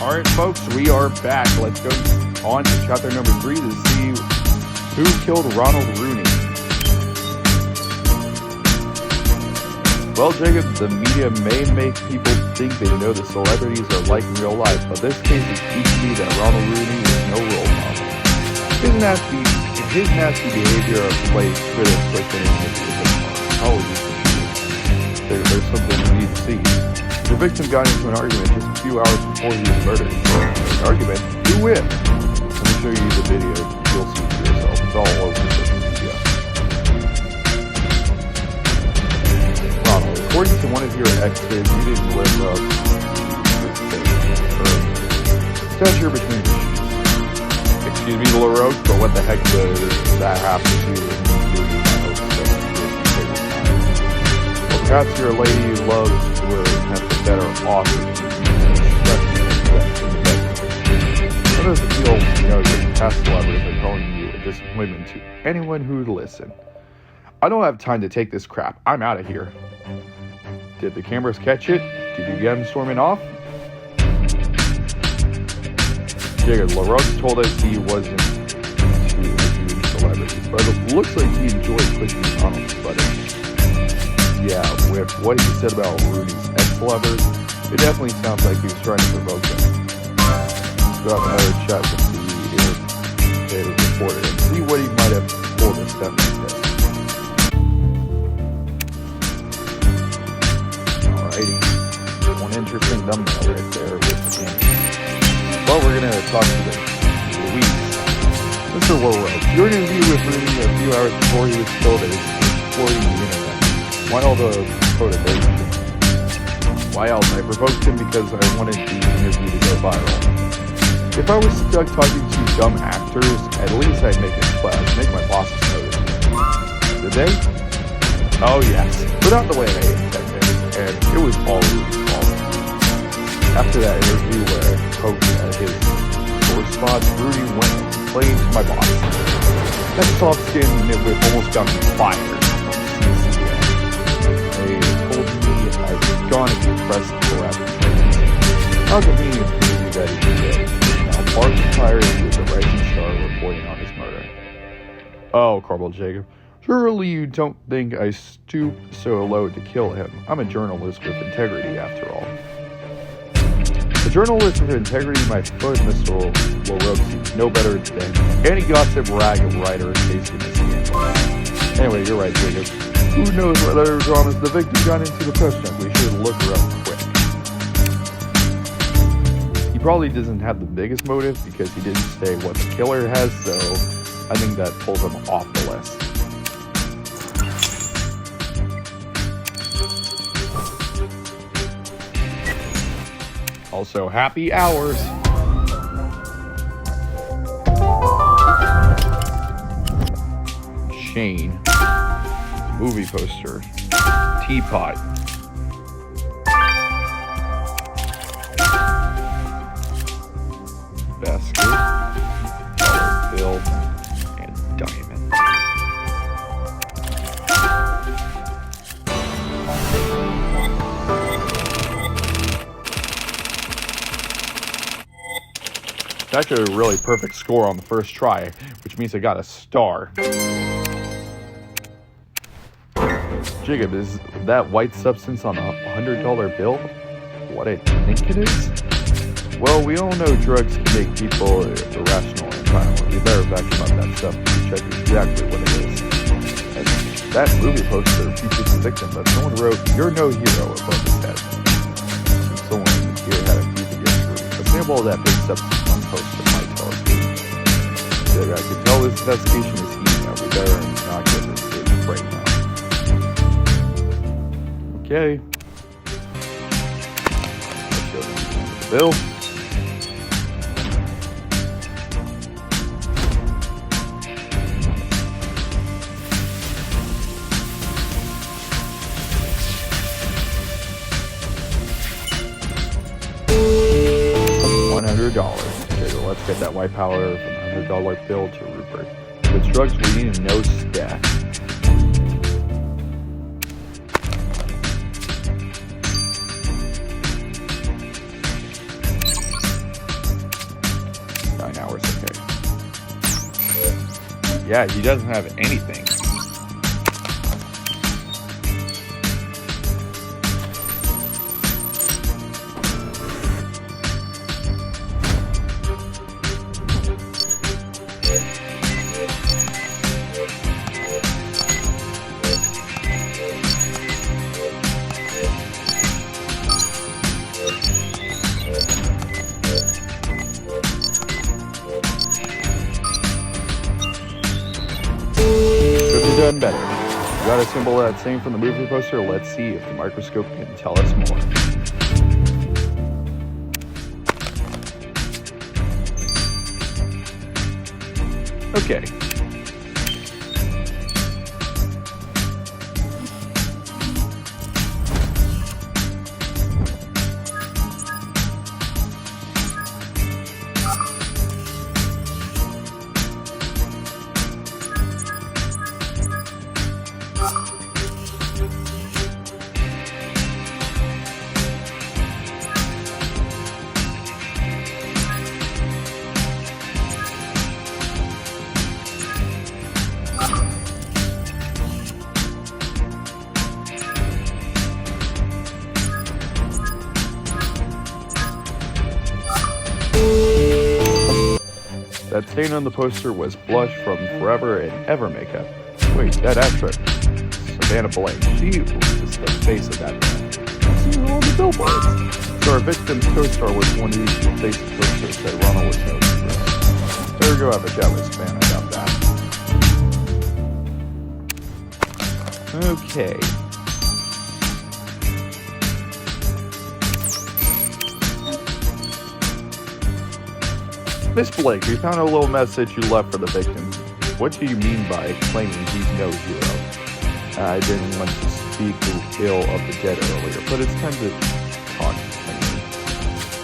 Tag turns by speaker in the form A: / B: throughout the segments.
A: Alright folks, we are back. Let's go on to chapter number 3 to see who killed Ronald Rooney. Well, Jacob, the media may make people think they know the celebrities are like in real life, but this case is teaching me that Ronald Rooney is no role model. His nasty behavior of late could have slipped in there's something we need to see. The victim got into an argument just a few hours before he was murdered. An argument? Who with? Let me show you the video. You'll see for yourself. It's all over social media. Ronald, according to one of your exes, you didn't live up to the stature between the shoes. Excuse me, LaRoche, but what the heck does that have to do with perhaps your lady loves would have the better offers. How does it feel to know that past celebrities are calling you a disappointment to anyone who would listen? I don't have time to take this crap. I'm out of here. Did the cameras catch it? Did you get him storming off? Jacob, LaRoche told us he wasn't too into celebrities, but it looks like he enjoyed pushing Ronald's buttons. Yeah, with what he said about Rooney's ex-lovers, it definitely sounds like he was trying to provoke them. Let's have another chat with the reporter and see what he might have told us that like this. Alrighty, one interesting thumbnail right there with the game. Well, we're going to talk to Luis. Mr. LaRoche, your interview with Rooney a few hours before he was killed is exploring the internet. Why all the motivation? Why else? I provoked him because I wanted the interview to go viral. If I was stuck talking to dumb actors, at least I'd make it splash, make my bosses notice. Did they? Oh yes, but not the way they intended, and it was all Rudy's fault. After that interview where I poked at his sore spots, Rudy went and complained to my boss. That soft-skinned nitwit almost got me fired. I was gone if you press the left. How convenient for you that he did. Now, Bart is tired with the Rising Star reporting on his murder. Oh, Corbel Jacob. Surely you don't think I stoop so low to kill him. I'm a journalist with integrity, after all. A journalist with integrity, my foot, Mr. LaRoche, no better than any gossip rag writer facing the scandal. Anyway, you're right, Jacob. Who knows what other dramas the victim got into the press junk? We should look her up quick. He probably doesn't have the biggest motive because he didn't say what the killer has, so I think that pulls him off the list. Also, happy hours. Shane. Movie poster. Teapot. Basket. Dollar bill. And diamond. It's actually a really perfect score on the first try, which means I got a star. Jacob, is that white substance on a $100 bill what I think it is? Well, we all know drugs can make people irrational and violent. We better vacuum up that stuff to check exactly what it is. And that movie poster features the victim, but someone wrote, "You're no hero," above his head. Someone here had a view against Rudy. A sample of that big substance on the poster might tell us who. I can tell this investigation is heating up. We better not get this big right now. Okay. Let's go to the bill. $100. Okay, so let's get that white powder from the $100 bill to Rupert. With drugs we need to know stat. Yeah, he doesn't have anything. Done better. You got a symbol of that same from the movie poster. Let's see if the microscope can tell us more. Okay. That stain on the poster was blush from Forever and Ever makeup. Wait, that actress, Savannah Blake, she was the face of that band. I've seen her on the billboards. So our victim's co-star was one who used to face the poster said Ronald was no hero. Better go have a chat with Savannah about that. Okay. Miss Blake, we found a little message you left for the victim. What do you mean by claiming he's no hero? I didn't want to speak ill of the dead earlier, but it's time to talk anyway.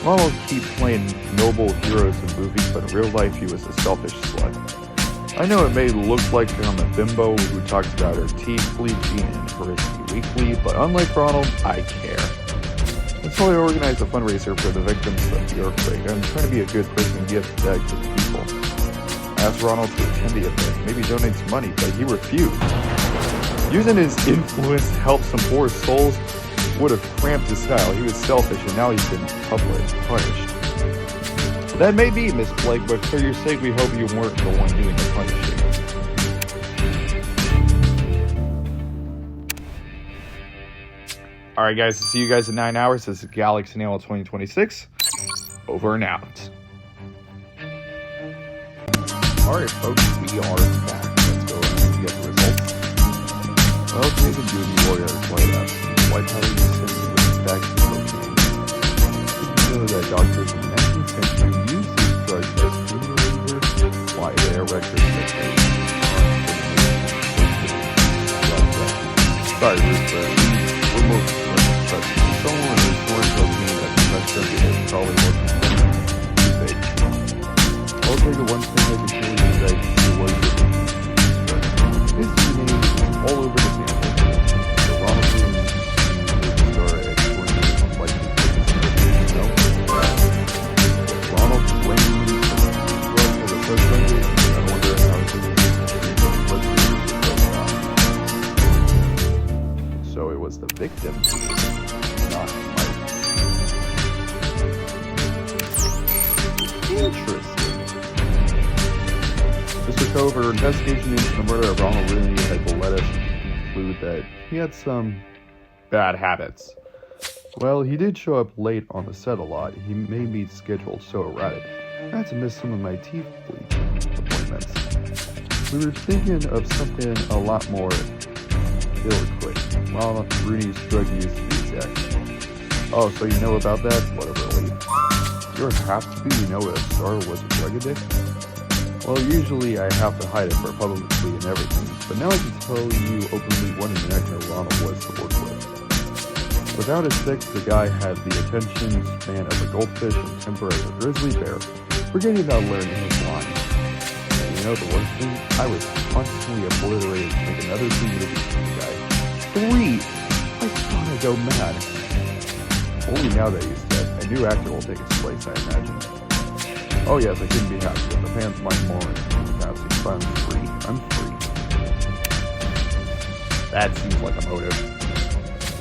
A: Ronald keeps playing noble heroes in movies, but in real life he was a selfish slut. I know it may look like I'm a bimbo who talks about her teeth bleaching and Heresy Weekly, but unlike Ronald, I care. That's why I organized a fundraiser for the victims of the earthquake. I'm trying to be a good person and give back to the people. I asked Ronald to attend the event, maybe donate some money, but he refused. Using his influence to help some poor souls would have cramped his style. He was selfish, and now he's been publicly punished. That may be, Miss Blake, but for your sake, we hope you weren't the one doing the punishing. Alright guys, see you guys in 9 hours. This is Galaxy Nail 2026. Over and out. Alright folks, we are back. Let's go ahead and get the results. Well, David Duty Warrior White House. White House is simply with back to cocaine. Did you know that doctors in the 19th century used this drug as pain reliever? Why their records that they sorry, Ruth, we're most but someone who's sworn cocaine at the best subject is probably looking too fake. I'll take it one thing I can tell you is that it was his name is all over the sample. The Ronald Reagan star exporting like the himself. Ronald Wayne was for the first Sunday. I wonder how it's going to so it was the victim. Not Mike. Interesting. Mr. Cover, investigation into the murder of Ronald Rooney had led us to conclude that he had some bad habits. Well, he did show up late on the set a lot. He made me schedule so erratic. I had to miss some of my teeth bleaching appointments. We were thinking of something a lot more illiquid. Ronald Rooney's drug use to be exact. Oh, so you know about that? What a relief. You're have to be, you know, a star was a drug addict? Well, usually I have to hide it for publicly and everything, but now I can tell you openly what an actor Ronald was to work with. Without his sex, the guy had the attention span of a goldfish and temper as a grizzly bear, forgetting about learning his lines. And you know the worst thing? I was constantly obliterated to make another 2 movies with the guy. 3! I thought I'd go mad. Only now that he's dead, a new actor will take his place, I imagine. Oh yes, I couldn't be happier. The fans might mourn that If I'm free, I'm free. That seems like a motive.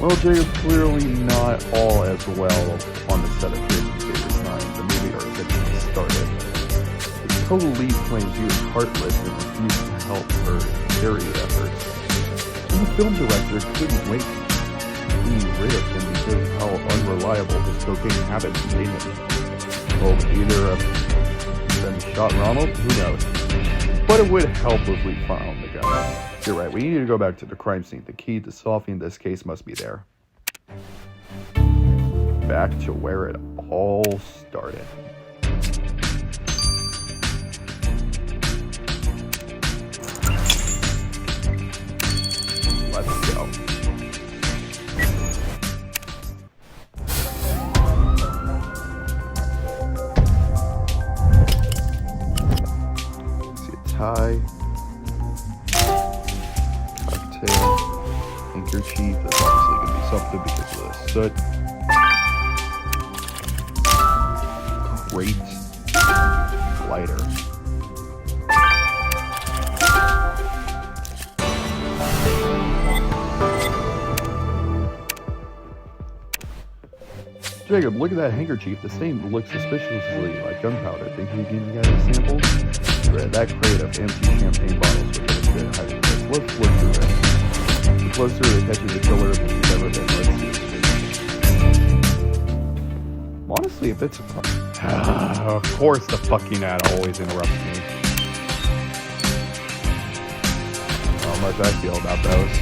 A: Well, Jacob's clearly not all as well on the set of his favorite signs. The movie or eventually started. His co-lead claims he was heartless and refused to help her charity efforts. And the film director couldn't wait to be rid of him because of how unreliable his cocaine habits made him. Well, either of them shot Ronald, who knows? But it would help if we found the guy. You're right, we need to go back to the crime scene. The key to solving this case must be there. Back to where it all started. Let's go. See a tie. Cocktail. Handkerchief. That's obviously going to be something because of the soot. Great. Lighter. Jacob, look at that handkerchief. The stain looks suspiciously like gunpowder. Think you can get a sample? That crate of empty champagne bottles would get a good hiding place. Let's look through it. The closer it catches the killer than we've ever been. Let's see. Honestly, if it's a of course the fucking ad always interrupts me. How much I feel about those.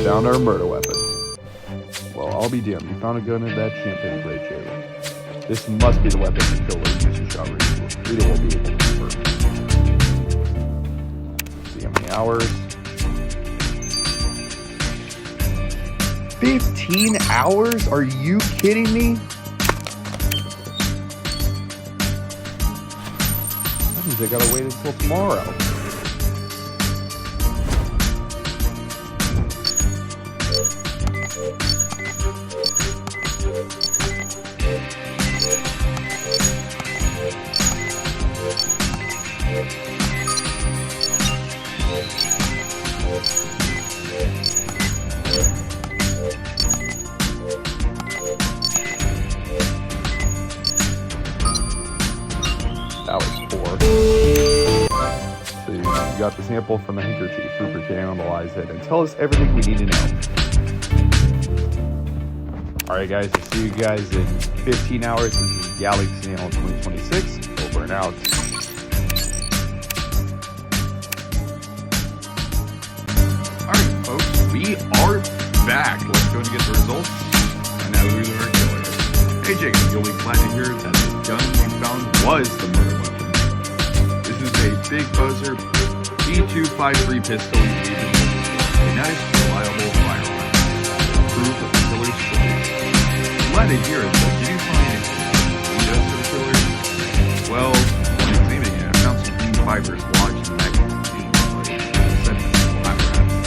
A: Found our murder weapon. Well, I'll be damned. You found a gun in that champagne crate, Jalen. This must be the weapon the killer used to shot Rita. Rita will be able to confirm. See how many hours. 15 hours? Are you kidding me? That means I gotta wait until tomorrow. That was 4. So you got the sample from the handkerchief. Rupert can analyze it and tell us everything we need to know. Alright guys, I'll see you guys in 15 hours. This is Galaxy Channel 2026. Over and out. Alright folks, we are back. Let's go and get the results. And now who's our killer. Hey Jacob, you'll be glad to hear that the gun you found was the murder weapon. This is a Big Poser P253 pistol you need in a nice, reliable firearm. Proof of the killer's story. I'm glad to hear it, but did you find anything lead us to the killer? Well, when examining it, I found some green fibers lodged in the magazine, like sentence apparatus.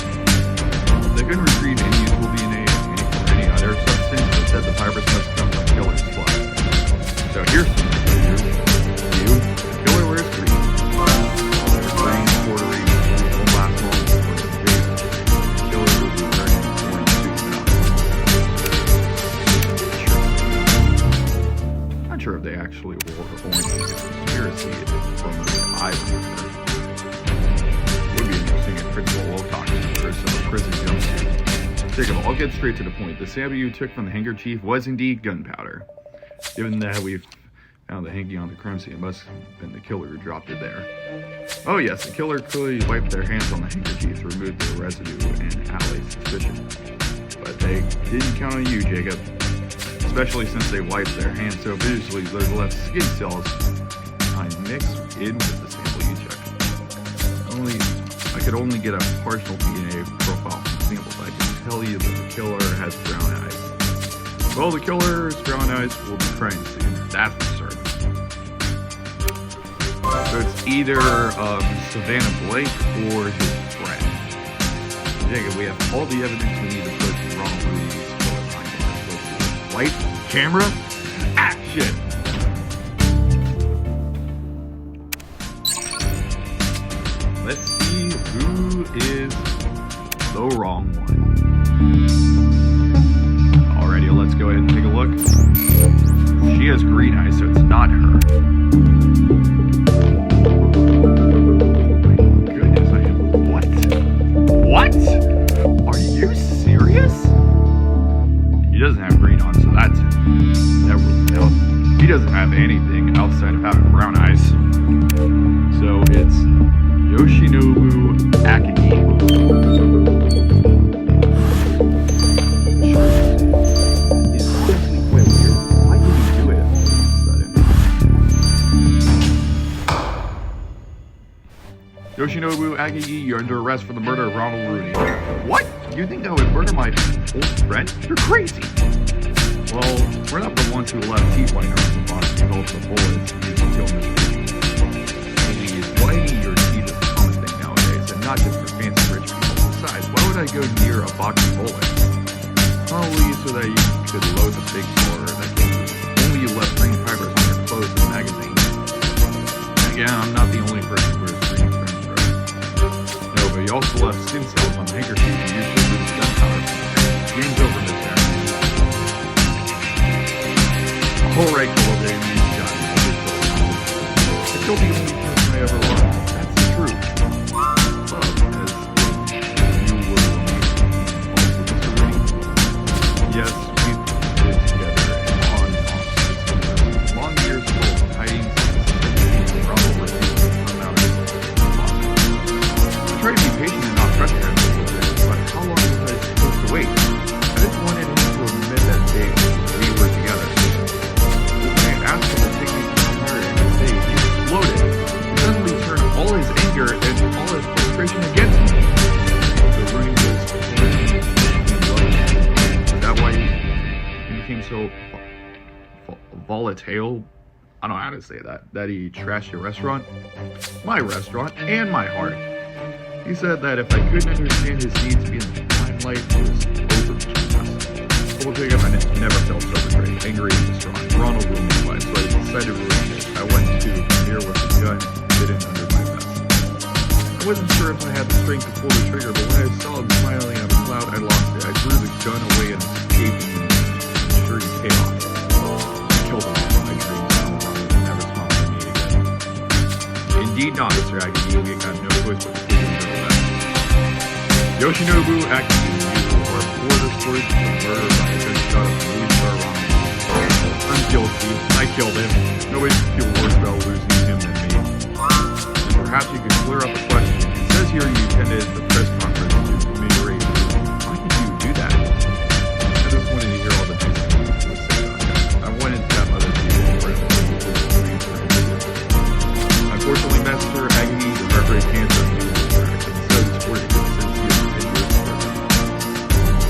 A: They couldn't retrieve any useful DNA or any other substance, but said the fibers must come from the killer's blood. So here's some clues. You, the killer wears green. Green, quartering, won't last long before it's faded. The killer will be wearing an orange suit now. Not sure if they actually wore orange in conspiracy from the eye remover. It would be interesting if Principal Wilcox or some prison jumpsuit. Jacob, I'll get straight to the point. The sample you took from the handkerchief was indeed gunpowder. Given that we've found the hanky on the crime scene, it must have been the killer who dropped it there. Oh yes, the killer clearly wiped their hands on the handkerchief to remove the residue and allay suspicion. But they didn't count on you, Jacob. Especially since they wiped their hands so viciously, those left skin cells I mixed in with the sample you took. I could only get a partial DNA profile from samples. I can tell you that the killer has brown eyes. Well, the killer's brown eyes will be crying soon. That's for certain. So it's either Savannah Blake or his friend. Jacob, we have all the evidence we need to put Ronald Rudy's Light, camera, action! Let's see who is the wrong one. Alrighty, let's go ahead and take a look. She has green eyes, so it's not her. Goodness, I am. What? What? Are you serious? He doesn't have green on, so that rules it out. He doesn't have anything outside of having brown eyes. So it's Yoshinobu Akagi. It's honestly quite weird. Why did he do it all of a sudden? Yoshinobu Akagi, you're under arrest for the murder of Ronald Rooney. What? You think I would murder my old friend? You're crazy. Well, we're not the ones who left T-White on the bottom and hold the bullets used to kill Mr. Please, whitening your teeth is a common thing nowadays, and not just for fancy rich people. Besides, why would I go near a box of bullets? Probably so that you could load the big store that only you left green fibers on your clothes and magazines. And again, I'm not the only person who wears green fringe robes. No, but you also left skin cells on handkerchiefs you used to lose gunpowder. Game's over, Miss Aaron. Alright, cool, baby, you got it. But you'll be the only person I ever loved. That's the truth. Love, as you were also Mr. Rooney. Yes, we lived together and on and off. Long years ago, hiding since probably come out of I tried to be patient and not pressure him, but how long was I supposed to wait? I just wanted him to admit that day we were together. Asked him to take me to the mirror and his day, he exploded. He suddenly turned all his anger and all his frustration against me. The Rooney was in love. Is that why he became so volatile? I don't know how to say that. That he trashed your restaurant? My restaurant and my heart. He said that if I couldn't understand his need to be in the limelight, it was over between us. We'll take him, I never felt so betrayed, angry and distraught. Ronald ruined my life, so I decided to ruin it. I went to the mirror with a gun and hid it under my vest. I wasn't sure if I had the strength to pull the trigger, but when I saw him smiling at a cloud, I lost it. I threw the gun away and escaped in ensuring chaos. I killed him in my dreams, and Ronald will never smile at me again. Indeed not, Mr. Akagi. We got no choice but to take him to the vest. Yoshinobu Akagi, you are before this court for the murder by a gunshot of Louis Ronald. I'm guilty. I killed him. Nobody should feel worse about losing him than me. And perhaps you could clear up a question. It says here you attended the press conference to commemorate. Why did you do that? I just wanted to hear all the nice things you would say about him. I wanted to have other people who were Unfortunately, Mr. Agony, the Reverend Cancer, so supported him since he was 10 years old.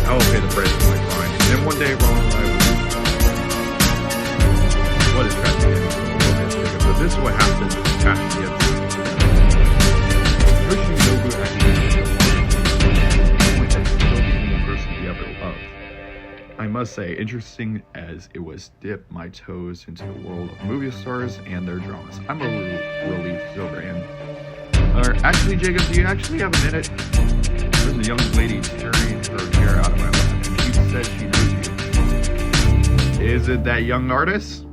A: I will pay the price for my crime. And one day, Ronald and I will. What is tragedy? But this is what happens when passion gets Yoshinobu Akagi is the only person he ever loved. I must say, interesting as it was dip my toes into the world of movie stars and their dramas. I'm a little relieved it's over. And actually, Jacob, do you actually have a minute? There's a young lady tearing her hair out of my lap, and she says she knows you. Is it that young artist?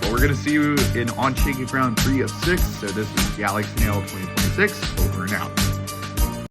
A: Well, we're going to see you in On Shaky Ground 3 of 6. So this is Galaxy Nail 2026. Over and out.